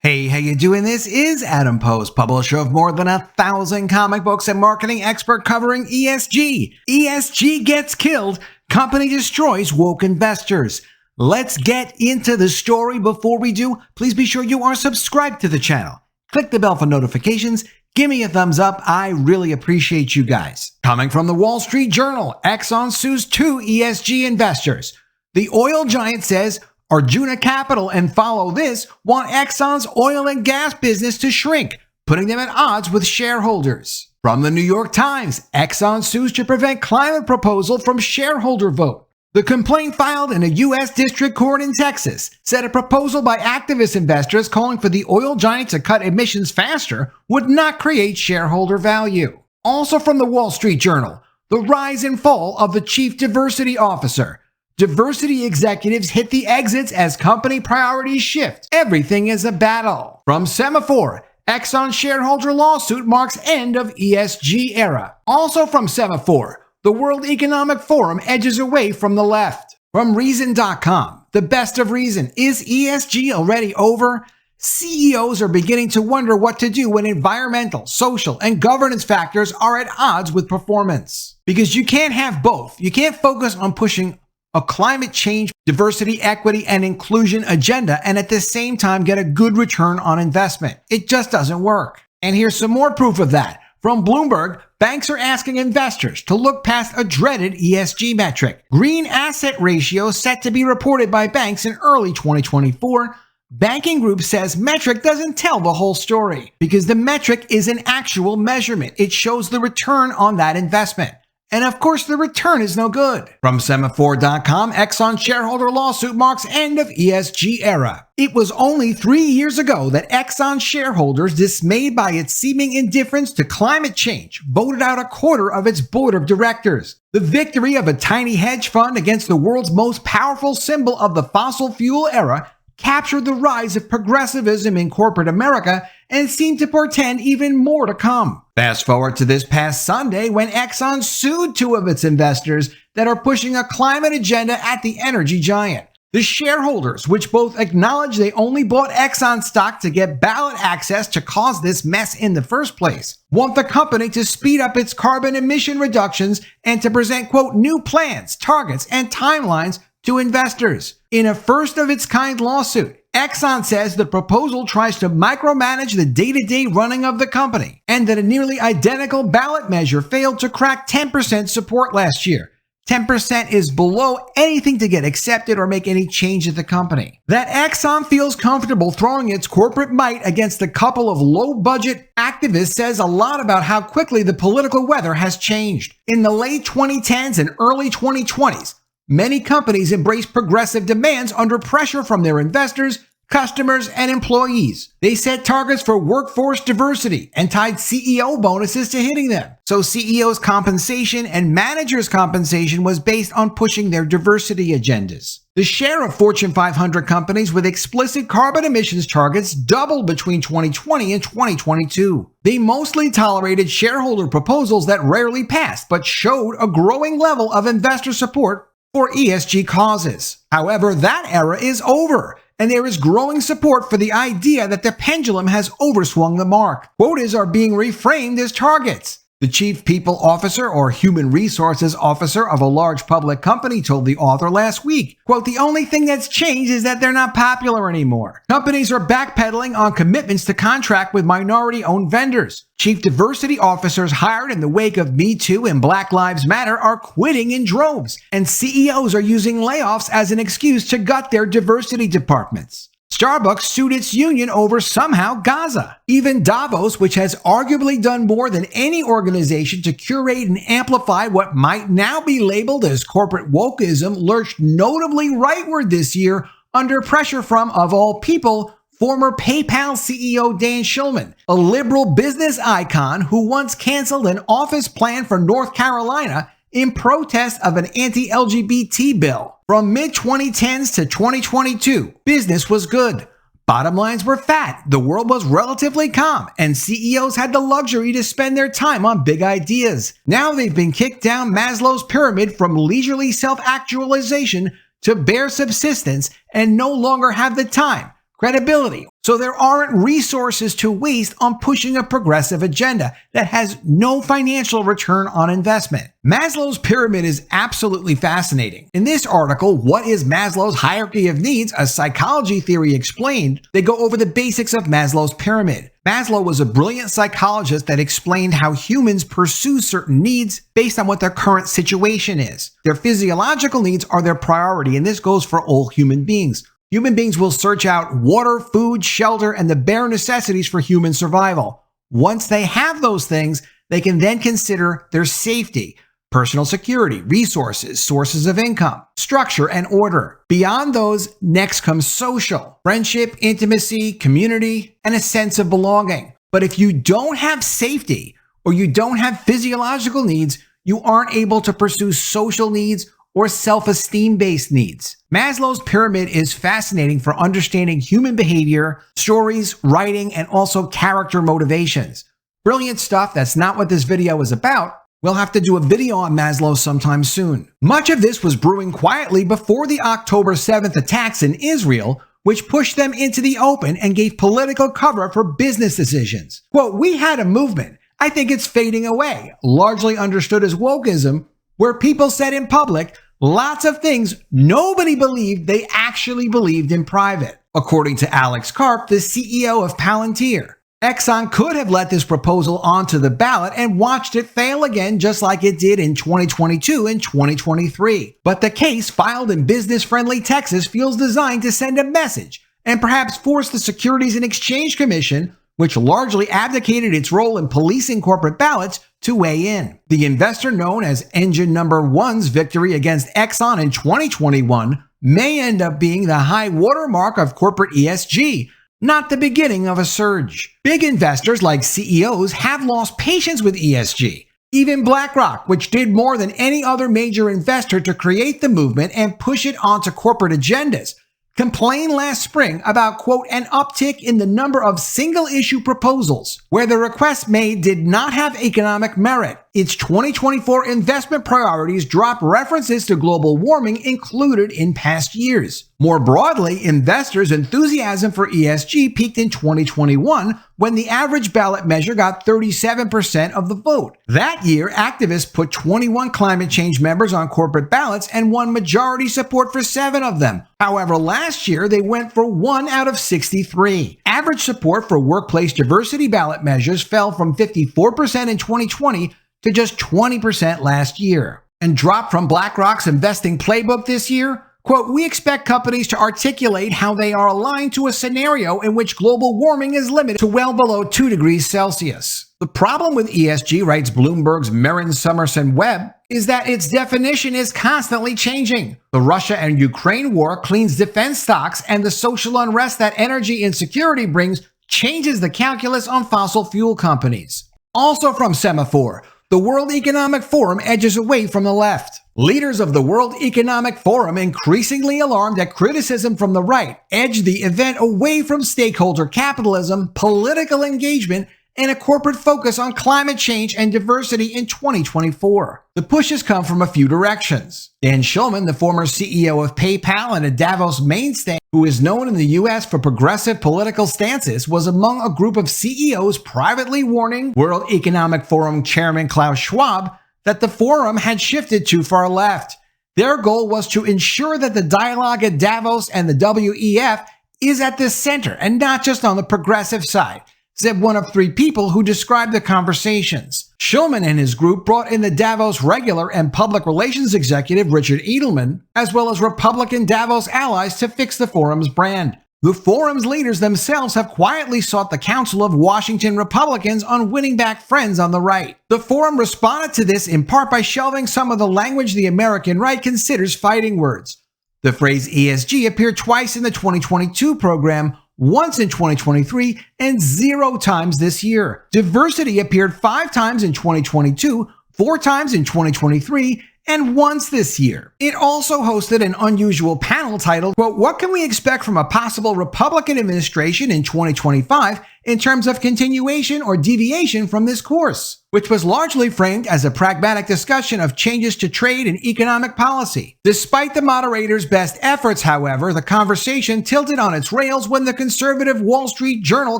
Hey, how you doing? This is Adam Post, publisher of more than 1,000 comic books and marketing expert covering ESG. ESG gets killed. Company destroys woke investors. Let's get into the story. Before we do, please be sure you are subscribed to the channel. Click the bell for notifications. Give me a thumbs up. I really appreciate you guys. Coming from the Wall Street Journal, Exxon sues 2 ESG investors. The oil giant says Arjuna Capital and Follow This want Exxon's oil and gas business to shrink, putting them at odds with shareholders. From the New York Times, Exxon sues to prevent climate proposal from shareholder vote. The complaint filed in a U.S. district court in Texas said a proposal by activist investors calling for the oil giant to cut emissions faster would not create shareholder value. Also from the Wall Street Journal, the rise and fall of the chief diversity officer. Diversity executives hit the exits as company priorities shift. Everything is a battle. From Semaphore, Exxon shareholder lawsuit marks end of ESG era. Also from Semaphore, the World Economic Forum edges away from the left. From Reason.com, the best of Reason. Is ESG already over? CEOs are beginning to wonder what to do when environmental, social, and governance factors are at odds with performance. Because you can't have both. You can't focus on pushing a climate change, diversity, equity, and inclusion agenda and at the same time get a good return on investment. It just doesn't work. And here's some more proof of that. From Bloomberg, banks are asking investors to look past a dreaded ESG metric. Green asset ratio set to be reported by banks in early 2024. Banking Group says metric doesn't tell the whole story because the metric is an actual measurement. It shows the return on that investment. And of course, the return is no good. From Semaphore.com, Exxon shareholder lawsuit marks end of ESG era. It was only 3 years ago that Exxon shareholders, dismayed by its seeming indifference to climate change, voted out a quarter of its board of directors. The victory of a tiny hedge fund against the world's most powerful symbol of the fossil fuel era captured the rise of progressivism in corporate America and seemed to portend even more to come. Fast forward to this past Sunday when Exxon sued 2 of its investors that are pushing a climate agenda at the energy giant. The shareholders, which both acknowledge they only bought Exxon stock to get ballot access to cause this mess in the first place, want the company to speed up its carbon emission reductions and to present, quote, new plans, targets, and timelines to investors. In a first-of-its-kind lawsuit, Exxon says the proposal tries to micromanage the day-to-day running of the company and that a nearly identical ballot measure failed to crack 10% support last year. 10% is below anything to get accepted or make any change at the company. That Exxon feels comfortable throwing its corporate might against a couple of low-budget activists says a lot about how quickly the political weather has changed. In the late 2010s and early 2020s, many companies embrace progressive demands under pressure from their investors, customers, and employees. They set targets for workforce diversity and tied CEO bonuses to hitting them. So CEOs' compensation and managers' compensation was based on pushing their diversity agendas. The share of Fortune 500 companies with explicit carbon emissions targets doubled between 2020 and 2022. They mostly tolerated shareholder proposals that rarely passed, but showed a growing level of investor support for ESG causes. However, that era is over, and there is growing support for the idea that the pendulum has overswung the mark. Quotas are being reframed as targets. The chief people officer or human resources officer of a large public company told the author last week, quote, the only thing that's changed is that they're not popular anymore. Companies are backpedaling on commitments to contract with minority-owned vendors. Chief diversity officers hired in the wake of Me Too and Black Lives Matter are quitting in droves, and CEOs are using layoffs as an excuse to gut their diversity departments. Starbucks sued its union over somehow Gaza. Even Davos, which has arguably done more than any organization to curate and amplify what might now be labeled as corporate wokeism, lurched notably rightward this year under pressure from, of all people, former PayPal CEO Dan Schulman, a liberal business icon who once canceled an office plan for North Carolina in protest of an anti-LGBT bill. From mid-2010s to 2022, business was good. Bottom lines were fat, the world was relatively calm, and CEOs had the luxury to spend their time on big ideas. Now they've been kicked down Maslow's Pyramid from leisurely self-actualization to bare subsistence and no longer have the time, credibility. So there aren't resources to waste on pushing a progressive agenda that has no financial return on investment. Maslow's pyramid is absolutely fascinating. In this article, What is Maslow's Hierarchy of Needs? A Psychology Theory Explained, they go over the basics of Maslow's pyramid. Maslow was a brilliant psychologist that explained how humans pursue certain needs based on what their current situation is. Their physiological needs are their priority, and this goes for all human beings. Human beings will search out water, food, shelter, and the bare necessities for human survival. Once they have those things, they can then consider their safety, personal security, resources, sources of income, structure, and order. Beyond those, next comes social, friendship, intimacy, community, and a sense of belonging. But if you don't have safety or you don't have physiological needs, you aren't able to pursue social needs or self-esteem-based needs. Maslow's pyramid is fascinating for understanding human behavior, stories, writing, and also character motivations. Brilliant stuff. That's not what this video is about. We'll have to do a video on Maslow sometime soon. Much of this was brewing quietly before the October 7th attacks in Israel, which pushed them into the open and gave political cover for business decisions. Quote, "We had a movement. I think it's fading away, largely understood as wokeism, where people said in public lots of things nobody believed they actually believed in private." According to Alex Karp, the CEO of Palantir, Exxon could have let this proposal onto the ballot and watched it fail again just like it did in 2022 and 2023. But the case filed in business-friendly Texas feels designed to send a message and perhaps force the Securities and Exchange Commission, which largely abdicated its role in policing corporate ballots, to weigh in. The investor known as Engine Number One's victory against Exxon in 2021 may end up being the high watermark of corporate ESG, not the beginning of a surge. Big investors like CEOs have lost patience with ESG. Even Blackrock, which did more than any other major investor to create the movement and push it onto corporate agendas, complained last spring about, quote, an uptick in the number of single-issue proposals, where the requests made did not have economic merit. Its 2024 investment priorities drop references to global warming included in past years. More broadly, investors' enthusiasm for ESG peaked in 2021 when the average ballot measure got 37% of the vote. That year, activists put 21 climate change members on corporate ballots and won majority support for 7 of them. However, last year, they went for 1 out of 63. Average support for workplace diversity ballot measures fell from 54% in 2020 to just 20% last year, and dropped from BlackRock's investing playbook this year. Quote, "We expect companies to articulate how they are aligned to a scenario in which global warming is limited to well below 2 degrees Celsius. The problem with ESG," writes Bloomberg's Merrin Summerson Webb, "is that its definition is constantly changing. The Russia and Ukraine war cleans defense stocks, and the social unrest that energy insecurity brings changes the calculus on fossil fuel companies." Also from Semaphore, the World Economic Forum edges away from the left. Leaders of the World Economic Forum, increasingly alarmed at criticism from the right, edge the event away from stakeholder capitalism, political engagement, and a corporate focus on climate change and diversity in 2024. The pushes come from a few directions. Dan Schulman, the former CEO of PayPal and a Davos mainstay who is known in the U.S. for progressive political stances, was among a group of CEOs privately warning World Economic Forum Chairman Klaus Schwab that the forum had shifted too far left. Their goal was to ensure that the dialogue at Davos and the WEF is at the center and not just on the progressive side, said one of 3 people who described the conversations. Schulman and his group brought in the Davos regular and public relations executive Richard Edelman, as well as Republican Davos allies to fix the forum's brand. The forum's leaders themselves have quietly sought the counsel of Washington Republicans on winning back friends on the right. The forum responded to this in part by shelving some of the language the American right considers fighting words. The phrase ESG appeared twice in the 2022 program, once in 2023, and 0 times this year. Diversity appeared 5 times in 2022, 4 times in 2023, and once this year. It also hosted an unusual panel titled, quote, "What can we expect from a possible Republican administration in 2025 in terms of continuation or deviation from this course, which was largely framed as a pragmatic discussion of changes to trade and economic policy. Despite the moderator's best efforts, however, the conversation tilted on its rails when the conservative Wall Street Journal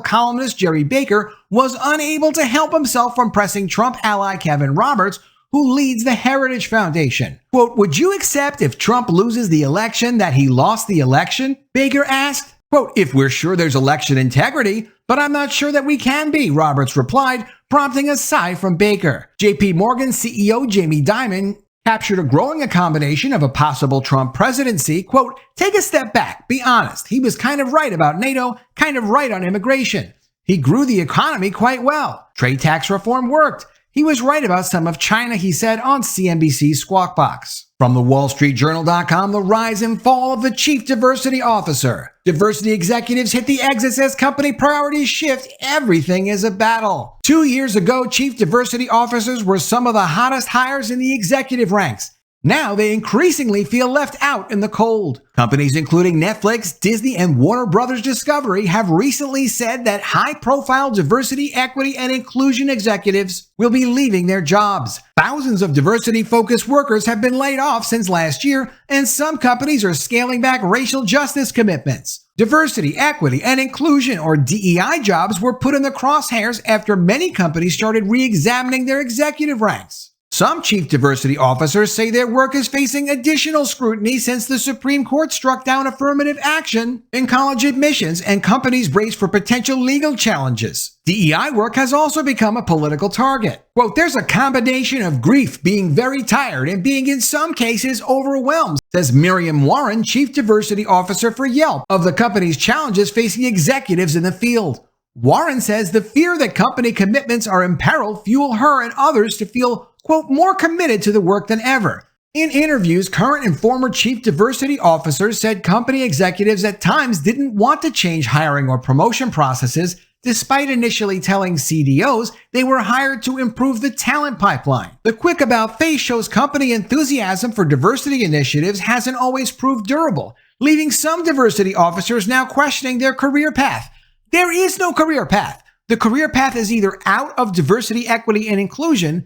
columnist Jerry Baker was unable to help himself from pressing Trump ally Kevin Roberts, who leads the Heritage Foundation. Quote, "Would you accept if Trump loses the election that he lost the election?" Baker asked. Quote, "If we're sure there's election integrity, but I'm not sure that we can be," Roberts replied, prompting a sigh from Baker. JP Morgan CEO Jamie Dimon captured a growing accommodation of a possible Trump presidency. Quote, "Take a step back, be honest. He was kind of right about NATO, kind of right on immigration. He grew the economy quite well. Trade tax reform worked. He was right about some of China," he said on CNBC's Squawk Box. From the WallStreetJournal.com, the rise and fall of the Chief Diversity Officer. Diversity executives hit the exits as company priorities shift. Everything is a battle. 2 years ago, Chief Diversity Officers were some of the hottest hires in the executive ranks. Now they increasingly feel left out in the cold. Companies including Netflix, Disney, and Warner Brothers Discovery have recently said that high-profile diversity, equity, and inclusion executives will be leaving their jobs. Thousands of diversity-focused workers have been laid off since last year, and some companies are scaling back racial justice commitments. Diversity, equity, and inclusion, or DEI jobs, were put in the crosshairs after many companies started re-examining their executive ranks. Some chief diversity officers say their work is facing additional scrutiny since the Supreme Court struck down affirmative action in college admissions and companies brace for potential legal challenges. DEI work has also become a political target. Quote, "There's a combination of grief, being very tired, and being in some cases overwhelmed," says Miriam Warren, chief diversity officer for Yelp, of the company's challenges facing executives in the field. Warren says the fear that company commitments are in peril fuel her and others to feel, quote, "more committed to the work than ever." In interviews, current and former chief diversity officers said company executives at times didn't want to change hiring or promotion processes, despite initially telling CDOs they were hired to improve the talent pipeline. The quick about face shows company enthusiasm for diversity initiatives hasn't always proved durable, leaving some diversity officers now questioning their career path. There is no career path. The career path is either out of diversity, equity, and inclusion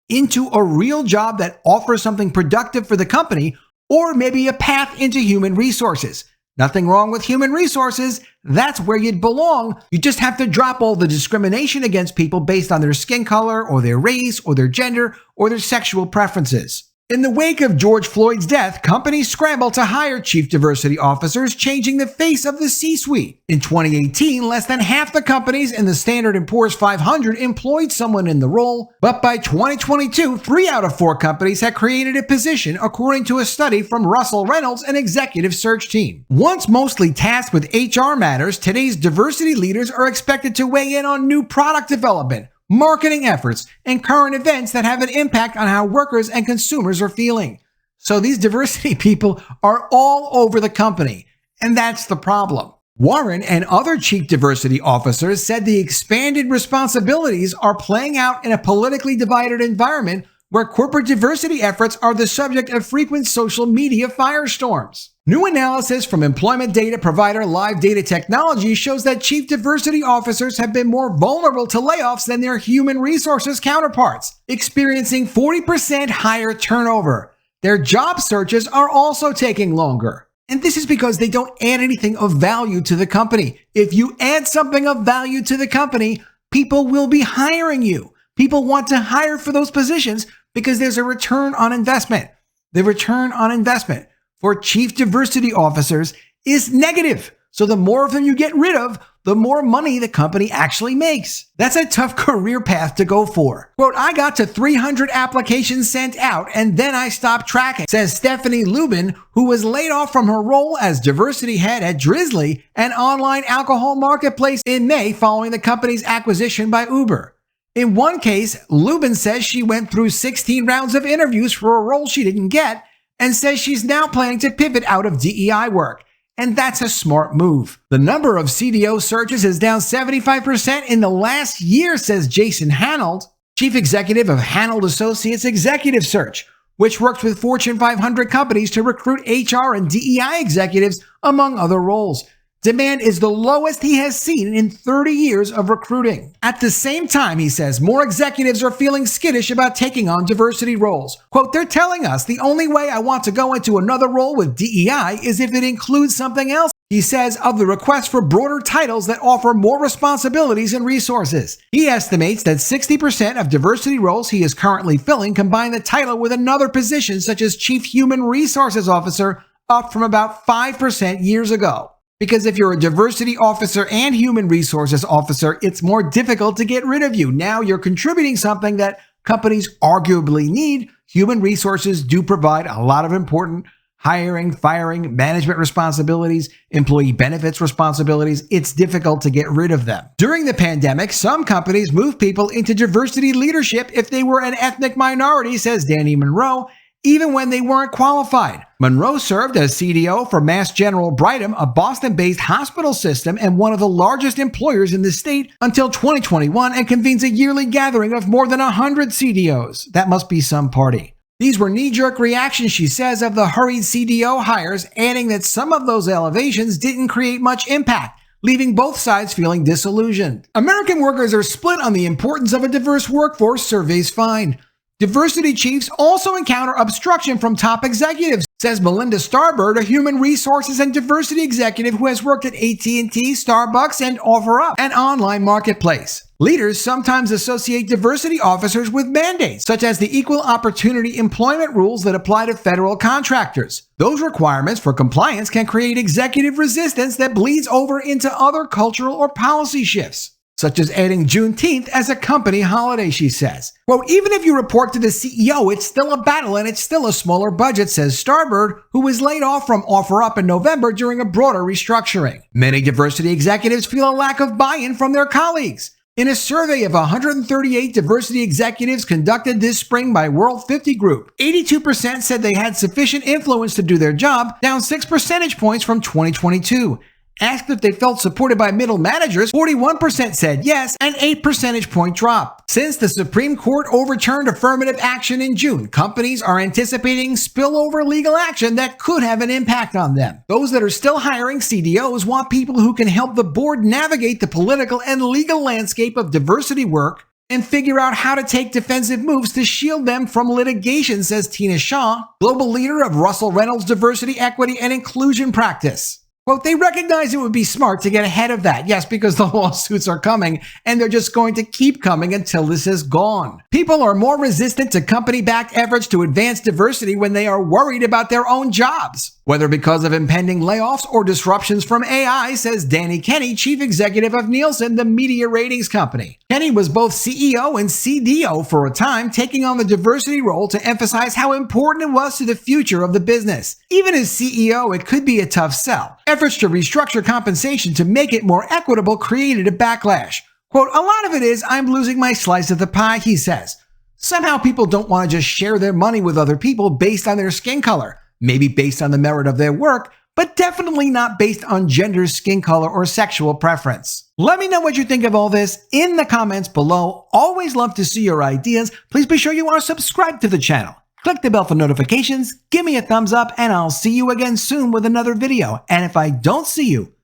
into a real job that offers something productive for the company, or maybe a path into human resources. Nothing wrong with human resources. That's where you'd belong. You just have to drop all the discrimination against people based on their skin color or their race or their gender or their sexual preferences. In the wake of George Floyd's death, companies scrambled to hire chief diversity officers, changing the face of the C-suite. In 2018, less than half the companies in the Standard & Poor's 500 employed someone in the role, but by 2022, 3 out of 4 companies had created a position, according to a study from Russell Reynolds, an executive search team. Once mostly tasked with HR matters, today's diversity leaders are expected to weigh in on new product development, marketing efforts, and current events that have an impact on how workers and consumers are feeling. So these diversity people are all over the company, and that's the problem. Warren and other chief diversity officers said the expanded responsibilities are playing out in a politically divided environment where corporate diversity efforts are the subject of frequent social media firestorms. New analysis from employment data provider Live Data Technology shows that chief diversity officers have been more vulnerable to layoffs than their human resources counterparts, experiencing 40% higher turnover. Their job searches are also taking longer. And this is because they don't add anything of value to the company. If you add something of value to the company, people will be hiring you. People want to hire for those positions because there's a return on investment. The return on investment for chief diversity officers is negative. So the more of them you get rid of, the more money the company actually makes. That's a tough career path to go for. Quote, "I got to 300 applications sent out and then I stopped tracking," says Stephanie Lubin, who was laid off from her role as diversity head at Drizzly, an online alcohol marketplace, in May following the company's acquisition by Uber. In one case, Lubin says she went through 16 rounds of interviews for a role she didn't get and says she's now planning to pivot out of DEI work. And that's a smart move. The number of CDO searches is down 75% in the last year, says Jason Hanold, chief executive of Hanold Associates Executive Search, which works with Fortune 500 companies to recruit HR and DEI executives, among other roles. Demand is the lowest he has seen in 30 years of recruiting. At the same time, he says, more executives are feeling skittish about taking on diversity roles. Quote, they're telling us the only way I want to go into another role with DEI is if it includes something else. He says of the request for broader titles that offer more responsibilities and resources. He estimates that 60% of diversity roles he is currently filling combine the title with another position such as Chief Human Resources Officer, up from about 5% years ago. Because if you're a diversity officer and human resources officer, it's more difficult to get rid of you. Now you're contributing something that companies arguably need. Human resources do provide a lot of important hiring, firing, management responsibilities, employee benefits responsibilities. It's difficult to get rid of them. During the pandemic, some companies moved people into diversity leadership if they were an ethnic minority, says Danny Monroe, even when they weren't qualified. Monroe served as CDO for Mass General Brigham, a Boston-based hospital system and one of the largest employers in the state, until 2021, and convenes a yearly gathering of more than 100 CDOs. That must be some party. These were knee-jerk reactions, she says, of the hurried CDO hires, adding that some of those elevations didn't create much impact, leaving both sides feeling disillusioned. American workers are split on the importance of a diverse workforce, surveys find. Diversity chiefs also encounter obstruction from top executives, says Melinda Starbird, a human resources and diversity executive who has worked at AT&T, Starbucks, and OfferUp, an online marketplace. Leaders sometimes associate diversity officers with mandates, such as the equal opportunity employment rules that apply to federal contractors. Those requirements for compliance can create executive resistance that bleeds over into other cultural or policy shifts, such as adding Juneteenth as a company holiday, she says. Quote, even if you report to the CEO, it's still a battle and it's still a smaller budget, says Starbird, who was laid off from OfferUp in November during a broader restructuring. Many diversity executives feel a lack of buy-in from their colleagues. In a survey of 138 diversity executives conducted this spring by World 50 Group, 82% said they had sufficient influence to do their job, down 6 percentage points from 2022. Asked if they felt supported by middle managers, 41% said yes, an 8 percentage point drop. Since the Supreme Court overturned affirmative action in June, companies are anticipating spillover legal action that could have an impact on them. Those that are still hiring CDOs want people who can help the board navigate the political and legal landscape of diversity work and figure out how to take defensive moves to shield them from litigation, says Tina Shaw, global leader of Russell Reynolds Diversity, Equity, and Inclusion Practice. Quote, they recognize it would be smart to get ahead of that. Yes, because the lawsuits are coming and they're just going to keep coming until this is gone. People are more resistant to company-backed efforts to advance diversity when they are worried about their own jobs, whether because of impending layoffs or disruptions from AI, says Danny Kenny, chief executive of Nielsen, the media ratings company. Kenny was both CEO and CDO for a time, taking on the diversity role to emphasize how important it was to the future of the business. Even as CEO, it could be a tough sell. Efforts to restructure compensation to make it more equitable created a backlash. Quote, a lot of it is I'm losing my slice of the pie, he says. Somehow people don't want to just share their money with other people based on their skin color, maybe based on the merit of their work, but definitely not based on gender, skin color, or sexual preference. Let me know what you think of all this in the comments below. Always love to see your ideas. Please be sure you are subscribed to the channel. Click the bell for notifications, give me a thumbs up, and I'll see you again soon with another video. And if I don't see you,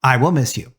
I will miss you.